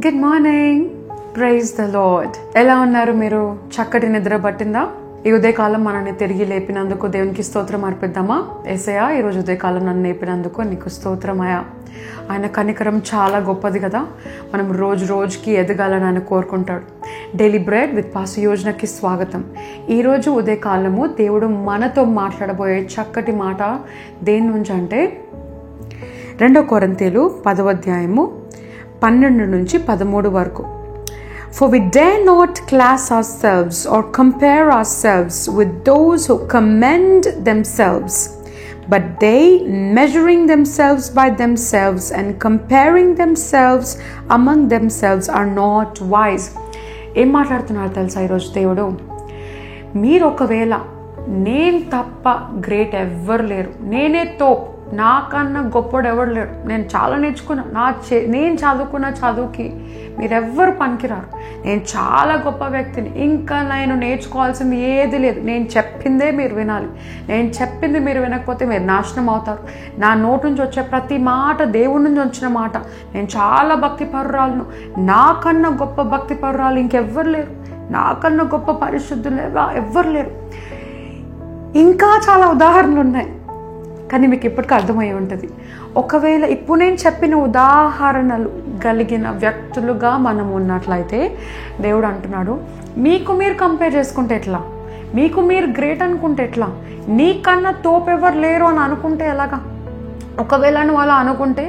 Good morning, praise the lord. ఎలా ఉన్నారు మీరు? చక్కటి నిద్ర పట్టిందా? ఈ ఉదయకాలం మనల్ని తిరిగి లేపినందుకు దేవునికి స్తోత్రం అర్పిద్దామా? యేసయ్యా, ఈరోజు ఉదయకాలం నన్ను లేపినందుకు నీకు స్తోత్రమయ్యా. ఆయన కనికరం చాలా గొప్పది కదా. మనం రోజు రోజుకి ఎదగాలని ఆయన కోరుకుంటాడు. డైలీ బ్రెడ్ విత్ పాస్టర్ యోజనకి స్వాగతం. ఈరోజు ఉదయకాలము దేవుడు మనతో మాట్లాడబోయే చక్కటి మాట దేని నుంచి అంటే 2 కొరింథీయులు 10వ అధ్యాయము 12 నుంచి 13 వరకు. For we dare not class ourselves or compare ourselves with those who commend themselves, but they, measuring themselves by themselves and comparing themselves among themselves, are not wise. ఏం మాట్లాడుతున్నారు తెలుసా ఈరోజు దేవుడు? మీరు ఒకవేళ నేను తప్ప గ్రేట్ ఎవ్వరు లేరు, నేనే తోప్, నాకన్నా గొప్పడు ఎవరు లేడు, నేను చాలా నేర్చుకున్నా, నేను చదువుకున్న చదువుకి మీరెవ్వరు పనికిరారు, నేను చాలా గొప్ప వ్యక్తిని, ఇంకా నేను నేర్చుకోవాల్సింది ఏది లేదు, నేను చెప్పిందే మీరు వినాలి, నేను చెప్పింది మీరు వినకపోతే మీరు నాశనం అవుతారు, నా నోటి నుంచి వచ్చే ప్రతి మాట దేవుడి నుంచి వచ్చిన మాట, నేను చాలా భక్తి పరురాలను, నాకన్నా గొప్ప భక్తి పరురాలు ఇంకెవ్వరు లేరు, నాకన్నా గొప్ప పరిశుద్ధులు ఎవ్వరు లేరు. ఇంకా చాలా ఉదాహరణలు ఉన్నాయి, కానీ మీకు ఇప్పటికీ అర్థమై ఉంటుంది. ఒకవేళ ఇప్పుడు నేను చెప్పిన ఉదాహరణలు కలిగిన వ్యక్తులుగా మనం ఉన్నట్లయితే దేవుడు అంటున్నాడు, మీకు మీరు కంపేర్ చేసుకుంటే ఎట్లా? మీకు మీరు గ్రేట్ అనుకుంటే ఎట్లా? నీకన్నా తోపెవరు లేరు అని అనుకుంటే ఎలాగా? ఒకవేళ నువ్వు అలా అనుకుంటే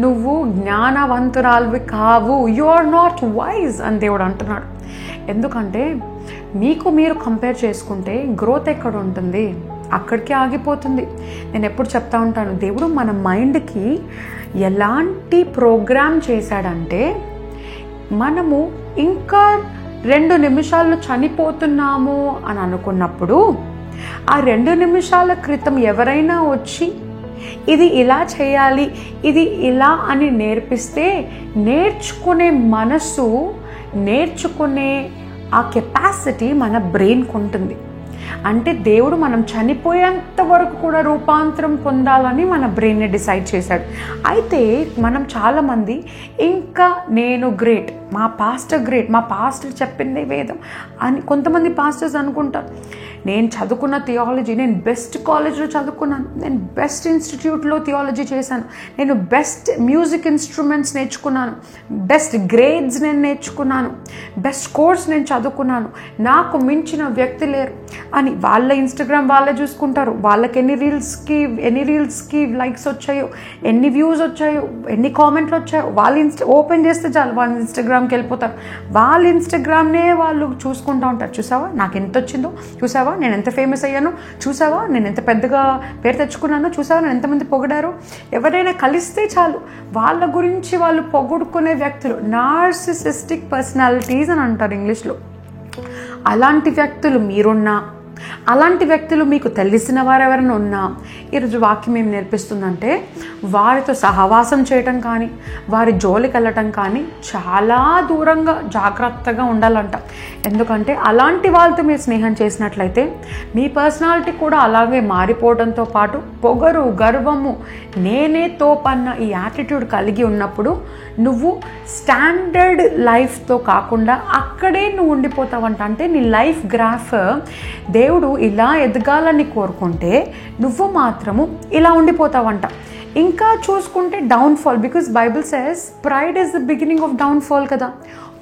నువ్వు జ్ఞానవంతురాలువి కావు, యు ఆర్ నాట్ వైజ్ అని దేవుడు అంటున్నాడు. ఎందుకంటే మీకు మీరు కంపేర్ చేసుకుంటే గ్రోత్ ఎక్కడ ఉంటుంది? అక్కడికి ఆగిపోతుంది. నేను ఎప్పుడు చెప్తా ఉంటాను, దేవుడు మన మైండ్కి ఎలాంటి ప్రోగ్రామ్ చేశాడంటే, మనము ఇంకా 2 నిమిషాల్లో చనిపోతున్నాము అని అనుకున్నప్పుడు ఆ 2 నిమిషాల క్రితం ఎవరైనా వచ్చి ఇది ఇలా చేయాలి, ఇది ఇలా అని నేర్పిస్తే నేర్చుకునే మనసు, నేర్చుకునే ఆ కెపాసిటీ మన బ్రెయిన్కి ఉంటుంది. అంటే దేవుడు మనం చనిపోయేంత వరకు కూడా రూపాంతరం పొందాలని మన బ్రెయిన్ని డిసైడ్ చేశాడు. అయితే మనం చాలామంది ఇంకా నేను గ్రేట్, మా పాస్టర్ గ్రేట్, మా పాస్టర్ చెప్పిందే వేదం అని కొంతమంది పాస్టర్స్ అనుకుంటారు. నేను చదువుకున్న థియాలజీ, నేను బెస్ట్ కాలేజ్లో చదువుకున్నాను, నేను బెస్ట్ ఇన్స్టిట్యూట్లో థియాలజీ చేశాను, నేను బెస్ట్ మ్యూజిక్ ఇన్స్ట్రుమెంట్స్ నేర్చుకున్నాను, బెస్ట్ గ్రేడ్స్ నేను నేర్చుకున్నాను, బెస్ట్ కోర్స్ నేను చదువుకున్నాను, నాకు మించిన వ్యక్తి లేరు అని వాళ్ళ ఇన్స్టాగ్రామ్ వాళ్ళే చూసుకుంటారు. వాళ్ళకి ఎన్ని రీల్స్కి లైక్స్ వచ్చాయో, ఎన్ని వ్యూస్ వచ్చాయో, ఎన్ని కామెంట్లు వచ్చాయో, వాళ్ళు ఓపెన్ చేస్తే చాలు వాళ్ళ ఇన్స్టాగ్రామ్కి వెళ్ళిపోతారు. వాళ్ళ ఇన్స్టాగ్రామ్నే వాళ్ళు చూసుకుంటూ ఉంటారు. చూసావా నాకు ఎంత వచ్చిందో, చూసావా నేను ఎంత ఫేమస్ అయ్యాను, చూసావా నేను ఎంత పెద్దగా పేరు తెచ్చుకున్నానో, చూసావా నేను ఎంతమంది పొగిడారు. ఎవరైనా కలిస్తే చాలు వాళ్ళ గురించి వాళ్ళు పొగుడుకునే వ్యక్తులు నార్సిసిస్టిక్ పర్సనాలిటీస్ అని అంటారు ఇంగ్లీష్లో. అలాంటి వ్యక్తులు మీరున్నా, అలాంటి వ్యక్తులు మీకు తెలిసిన వారు ఎవరైనా ఉన్నా, ఈరోజు వాక్యం ఏం నేర్పిస్తుందంటే వారితో సహవాసం చేయటం కానీ, వారి జోలికి వెళ్ళటం కానీ చాలా దూరంగా జాగ్రత్తగా ఉండాలంట. ఎందుకంటే అలాంటి వాళ్ళతో మీరు స్నేహం చేసినట్లయితే మీ పర్సనాలిటీ కూడా అలాగే మారిపోవడంతో పాటు పొగరు, గర్వము, నేనే తోపన్న ఈ యాటిట్యూడ్ కలిగి ఉన్నప్పుడు నువ్వు స్టాండర్డ్ లైఫ్తో కాకుండా అక్కడే నువ్వు ఉండిపోతావంట. అంటే నీ లైఫ్ గ్రాఫ్ దేవుడు ఇలా ఎదగాలని కోరుకుంటే నువ్వు మాత్రము ఇలా ఉండిపోతావంట. ఇంకా చూసుకుంటే downfall, because Bible says pride is the beginning of downfall కదా.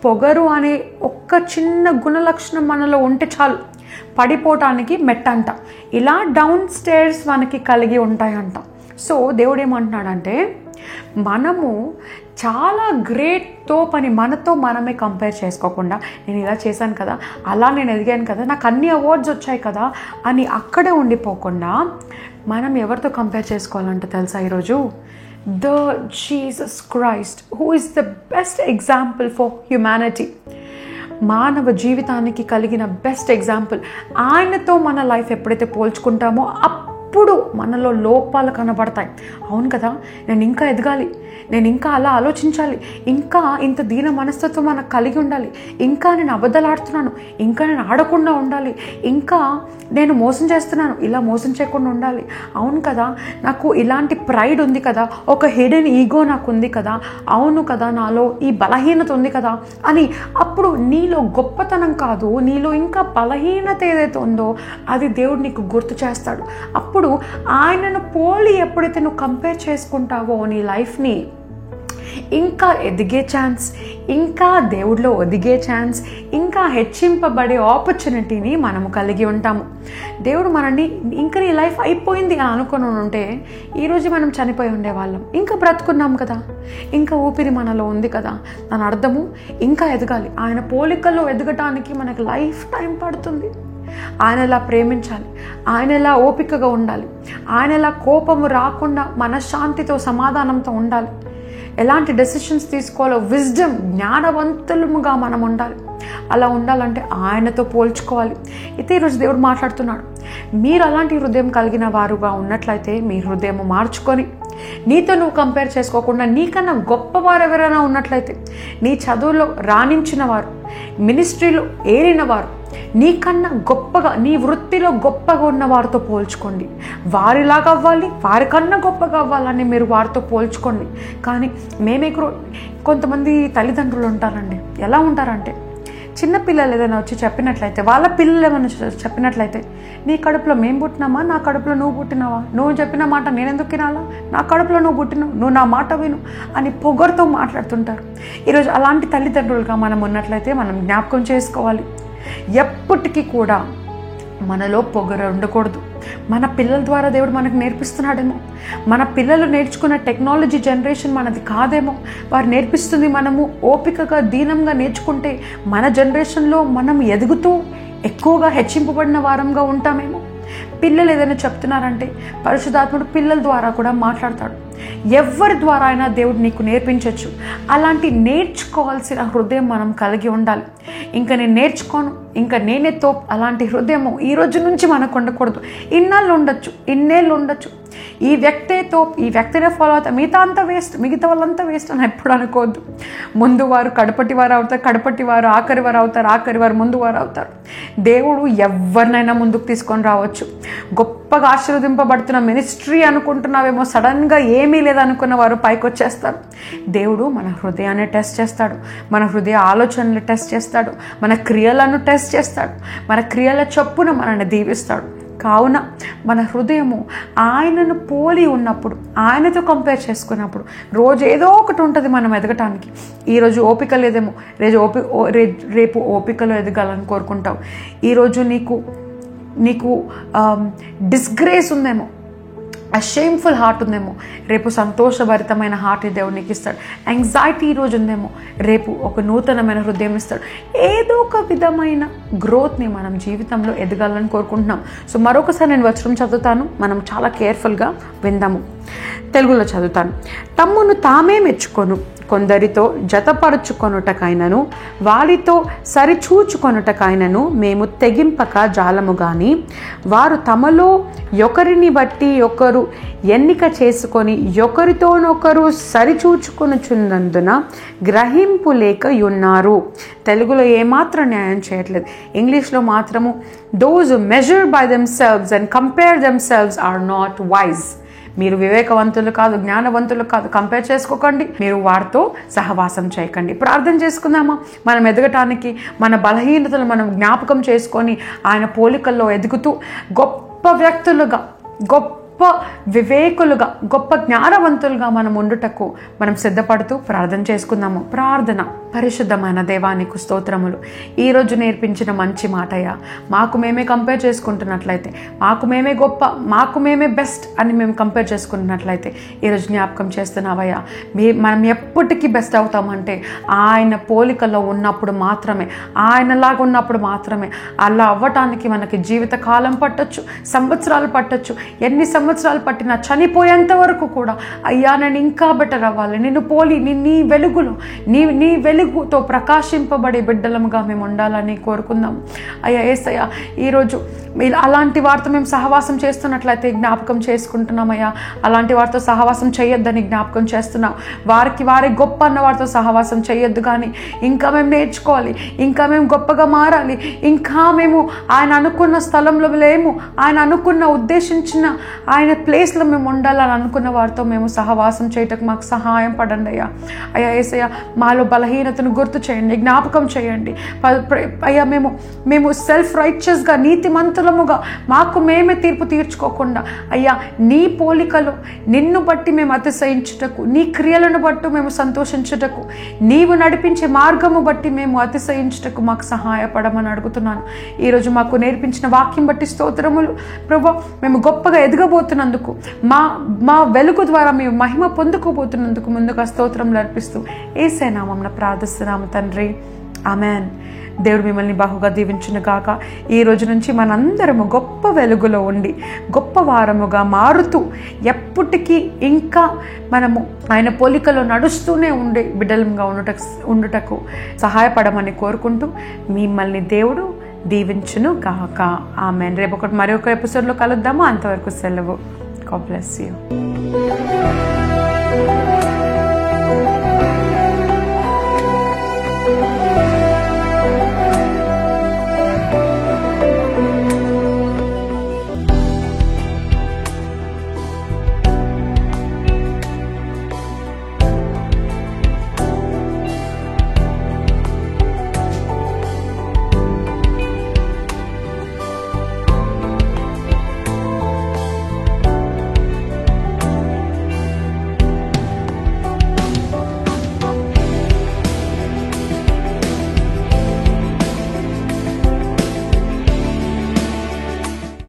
పొగరు అనే ఒక్క చిన్న గుణలక్షణం మనలో ఉంటే చాలు పడిపోవటానికి మెట్టంట. ఇలా డౌన్ స్టేర్స్ మనకి కలిగి ఉంటాయంట. సో దేవుడు ఏమంటున్నాడంటే, మనము చాలా గ్రేట్తో పని మనతో మనమే కంపేర్ చేసుకోకుండా, నేను ఇలా చేశాను కదా, అలా నేను ఎదిగాను కదా, నాకు అన్ని అవార్డ్స్ వచ్చాయి కదా అని అక్కడే ఉండిపోకుండా మనం ఎవరితో కంపేర్ చేసుకోవాలంట తెలుసా ఈరోజు? The Jesus Christ, who is the best example for humanity. మానవ జీవితానికి కలిగిన బెస్ట్ ఎగ్జాంపుల్. ఆయనతో మన లైఫ్ ఎప్పుడైతే పోల్చుకుంటామో అప్పుడు మనలో లోపాలు కనబడతాయి. అవును కదా, నేను ఇంకా ఎదగాలి, నేను ఇంకా అలా ఆలోచించాలి, ఇంకా ఇంత దీన మనస్తత్వం మనకు కలిగి ఉండాలి, ఇంకా నేను అబద్ధాలు ఆడుతున్నాను, ఇంకా నేను ఆడకుండా ఉండాలి, ఇంకా నేను మోసం చేస్తున్నాను, ఇలా మోసం చేయకుండా ఉండాలి, అవును కదా నాకు ఇలాంటి ప్రైడ్ ఉంది కదా, ఒక హిడెన్ ఈగో నాకు ఉంది కదా, అవును కదా నాలో ఈ బలహీనత ఉంది కదా అని అప్పుడు నీలో గొప్పతనం కాదు, నీలో ఇంకా బలహీనత ఏదైతే ఉందో అది దేవుడు నీకు గుర్తు చేస్తాడు. అప్పుడు ఆయనను పోలి ఎప్పుడైతే నువ్వు కంపేర్ చేసుకుంటావో నీ లైఫ్ని, ఇంకా ఎదిగే ఛాన్స్, ఇంకా దేవుడిలో ఒదిగే ఛాన్స్, ఇంకా హెచ్చింపబడే ఆపర్చునిటీని మనము కలిగి ఉంటాము. దేవుడు మనల్ని ఇంకా నీ లైఫ్ అయిపోయింది అని అనుకుని ఉంటే ఈరోజు మనం చనిపోయి ఉండేవాళ్ళం. ఇంకా బ్రతుకున్నాం కదా, ఇంకా ఊపిరి మనలో ఉంది కదా. దాని అర్థము ఇంకా ఎదగాలి. ఆయన పోలికల్లో ఎదగటానికి మనకు లైఫ్ టైం పడుతుంది. ఆయనలా ప్రేమించాలి, ఆయనలా ఓపికగా ఉండాలి, ఆయనలా కోపము రాకుండా మనశ్శాంతితో సమాధానంతో ఉండాలి. ఎలాంటి డెసిషన్స్ తీసుకోవాలో విజ్డమ్, జ్ఞానవంతులుగా మనం ఉండాలి. అలా ఉండాలంటే ఆయనతో పోల్చుకోవాలి. అయితే ఈరోజు దేవుడు మాట్లాడుతున్నాడు, మీరు అలాంటి హృదయం కలిగిన వారుగా ఉన్నట్లయితే మీ హృదయం మార్చుకొని నీతో నువ్వు కంపేర్ చేసుకోకుండా నీకన్నా గొప్పవారు ఎవరైనా ఉన్నట్లయితే, నీ చదువులో రాణించిన వారు, మినిస్ట్రీలో ఏరిన వారు, నీకన్నా గొప్పగా నీ వృత్తిలో గొప్పగా ఉన్న వారితో పోల్చుకోండి. వారిలాగా అవ్వాలి, వారికన్నా గొప్పగా అవ్వాలని మీరు వారితో పోల్చుకోండి. కానీ కొంతమంది తల్లిదండ్రులు ఉంటారండి, ఎలా ఉంటారంటే చిన్నపిల్లలు ఏదైనా వచ్చి చెప్పినట్లయితే, వాళ్ళ పిల్లలు ఏమైనా చెప్పినట్లయితే, నీ కడుపులో మేము పుట్టినామా, నా కడుపులో నువ్వు పుట్టినావా, నువ్వు చెప్పిన మాట నేను ఎందుకు వినాలా, నా కడుపులో నువ్వు పుట్టినావు, నువ్వు నా మాట విను అని పొగరుతో మాట్లాడుతుంటారు. ఈరోజు అలాంటి తల్లిదండ్రులుగా మనం ఉన్నట్లయితే మనం జ్ఞాపకం చేసుకోవాలి, ఎప్పటికీ కూడా మనలో పొగరు ఉండకూడదు. మన పిల్లల ద్వారా దేవుడు మనకు నేర్పిస్తున్నాడేమో, మన పిల్లలు నేర్చుకున్న టెక్నాలజీ జనరేషన్ మనది కాదేమో, వారు నేర్పిస్తుంది మనము ఓపికగా దీనంగా నేర్చుకుంటే మన జనరేషన్లో మనం ఎదుగుతూ ఎక్కువగా హెచ్చింపబడిన వారంగా ఉంటామేమో. పిల్లలు ఏదైనా చెప్తున్నారంటే పరిశుద్ధాత్ముడు పిల్లల ద్వారా కూడా మాట్లాడతాడు. ఎవరి ద్వారా అయినా దేవుడు నీకు నేర్పించవచ్చు. అలాంటి నేర్చుకోవాల్సిన హృదయం మనం కలిగి ఉండాలి. ఇంకా నేను నేర్చుకోను, ఇంకా నేనే తోపు, అలాంటి హృదయము ఈ రోజు నుంచి మనకు ఉండకూడదు. ఇన్నాళ్ళు ఉండొచ్చు, ఇన్నేళ్ళు ఉండొచ్చు, ఈ వ్యక్తే తోపు, ఈ వ్యక్తినే ఫాలో అవుతా, మిగతా వాళ్ళంతా వేస్ట్ అని ఎప్పుడు అనుకోవద్దు. ముందు వారు కడపటి వారు అవుతారు, కడపటి వారు ఆఖరి వారు అవుతారు, ఆఖరి వారు ముందు వారు అవుతారు. దేవుడు ఎవరినైనా ముందుకు తీసుకొని రావచ్చు. గొప్పగా ఆశీర్వదింపబడుతున్న మినిస్ట్రీ అనుకుంటున్నావేమో, సడన్గా ఏమీ లేదనుకున్న వారు పైకి వచ్చేస్తారు. దేవుడు మన హృదయాన్ని టెస్ట్ చేస్తాడు, మన హృదయ ఆలోచనలు టెస్ట్ చేస్తాడు, మన క్రియలను టెస్ట్ చేస్తాడు, మన క్రియల చొప్పున మనల్ని దీవిస్తాడు. కావున మన హృదయము ఆయనను పోలి ఉన్నప్పుడు, ఆయనతో కంపేర్ చేసుకున్నప్పుడు రోజు ఏదో ఒకటి ఉంటుంది మనం ఎదగటానికి. ఈరోజు ఓపిక లేదేమో, రేపు ఓపికలో ఎదగాలని కోరుకుంటావు. ఈరోజు నీకు డిస్గ్రేస్ ఉందేమో, ఆ షేమ్ఫుల్ హార్ట్ ఉందేమో, రేపు సంతోషభరితమైన హార్ట్ దేవుడు నీకు ఇస్తాడు. యాంగ్జైటీ ఈరోజు ఉందేమో, రేపు ఒక నూతనమైన హృదయం ఇస్తాడు. ఏదో ఒక విధమైన గ్రోత్ని మనం జీవితంలో ఎదగాలని కోరుకుంటున్నాం. సో మరొకసారి నేను వచనం చదువుతాను, మనం చాలా కేర్ఫుల్గా విందాము. తెలుగులో చదువుతాను. తమ్మును తామే మెచ్చుకొను, కొందరితో జతపరుచుకొనుటకైనను వారితో సరిచూచుకొనుటకైనను మేము తెగింపక జాలము గాని, వారు తమలో ఒకరిని బట్టి ఒకరు ఎన్నిక చేసుకొని ఒకరితోనొకరు సరిచూచుకొనుచున్నందున గ్రహింపు లేక ఉన్నారు. తెలుగులో ఏమాత్రం న్యాయం చేయట్లేదు, ఇంగ్లీష్లో మాత్రము those who measure by themselves and compare themselves are not wise. మీరు వివేకవంతులు కాదు, జ్ఞానవంతులు కాదు, కంపేర్ చేసుకోకండి, మీరు వారితో సహవాసం చేయకండి. ప్రార్థన చేసుకుందామా? మనం ఎదగటానికి మన బలహీనతలు మనం జ్ఞాపకం చేసుకొని ఆయన పోలికల్లో ఎదుగుతూ గొప్ప వ్యక్తులుగా, గొప్ప వివేకులుగా, గొప్ప జ్ఞానవంతులుగా మనం ఉండుటకు మనం సిద్ధపడుతూ ప్రార్థన చేసుకుందాము. ప్రార్థన. పరిశుద్ధమైన దేవా నీకు స్తోత్రములు. ఈరోజు నేర్పించిన మంచి మాటయ్యా, మాకు మేమే కంపేర్ చేసుకుంటున్నట్లయితే, మాకు మేమే గొప్ప, మాకు మేమే బెస్ట్ అని మేము కంపేర్ చేసుకుంటున్నట్లయితే ఈరోజు జ్ఞాపకం చేస్తున్నావయ్యా. మనం ఎప్పటికీ బెస్ట్ అవుతామంటే ఆయన పోలికలో ఉన్నప్పుడు మాత్రమే, ఆయనలాగా ఉన్నప్పుడు మాత్రమే. అలా అవ్వటానికి మనకి జీవితకాలం పట్టొచ్చు, సంవత్సరాలు పట్టొచ్చు. ఎన్ని సంవత్సరాలు పట్టినా చనిపోయేంత వరకు కూడా అయ్యా నేను ఇంకా బెటర్ అవ్వాలి, నిన్ను పోలి నీ వెలుగులో నీ వెలుగుతో ప్రకాశింపబడే బిడ్డలముగా మేము ఉండాలని కోరుకుందాం. అయ్యా యేసయ్య, ఈరోజు అలాంటి వారితో మేము సహవాసం చేస్తున్నట్లయితే జ్ఞాపకం చేసుకుంటున్నామయ్యా. అలాంటి వారితో సహవాసం చేయొద్దని జ్ఞాపకం చేస్తున్నాం. వారే గొప్ప అన్న వారితో సహవాసం చేయొద్దు, కానీ ఇంకా మేము నేర్చుకోవాలి, ఇంకా మేము గొప్పగా మారాలి, ఇంకా మేము ఆయన అనుకున్న స్థలంలో లేము, ఆయన అనుకున్న ఉద్దేశించిన ఆయన ప్లేస్లో మేము ఉండాలని అనుకున్న వారితో మేము సహవాసం చేయటకు మాకు సహాయం పడండి అయ్యా. అయ్యా యేసయ్య, మాలో బలహీనతను గుర్తు చేయండి, జ్ఞాపకం చేయండి అయ్యా. మేము సెల్ఫ్ రైచియస్గా నీతిమంతులముగా మాకు మేమే తీర్పు తీర్చుకోకుండా అయ్యా నీ పోలికలో నిన్ను బట్టి మేము అతిశయించుటకు, నీ క్రియలను బట్టి మేము సంతోషించుటకు, నీవు నడిపించే మార్గము బట్టి మేము అతిశయించుటకు మాకు సహాయపడమని అడుగుతున్నాను. ఈరోజు మాకు నేర్పించిన వాక్యం బట్టి స్తోత్రములు ప్రభువా. మేము గొప్పగా ఎదగబోతున్నందుకు, మా వెలుగు ద్వారా మేము మహిమ పొందుకోబోతున్నందుకు ముందుగా స్తోత్రములు అర్పిస్తూ యేసయ్య నామమున ప్రార్థిస్తున్నాము తండ్రి, ఆమెన్. దేవుడు మిమ్మల్ని బహుగా దీవించును గాక. ఈ రోజు నుంచి మనందరము గొప్ప వెలుగులో ఉండి గొప్ప వారముగా మారుతూ ఎప్పటికీ ఇంకా మనము ఆయన పోలికలో నడుస్తూనే ఉండే బిడ్డలంగా ఉండుటకు సహాయపడమని కోరుకుంటూ మిమ్మల్ని దేవుడు దీవించును గాక. ఆమెన్. రేపు మరొక ఎపిసోడ్లో కలుద్దాము. అంతవరకు సెలవు. God bless you.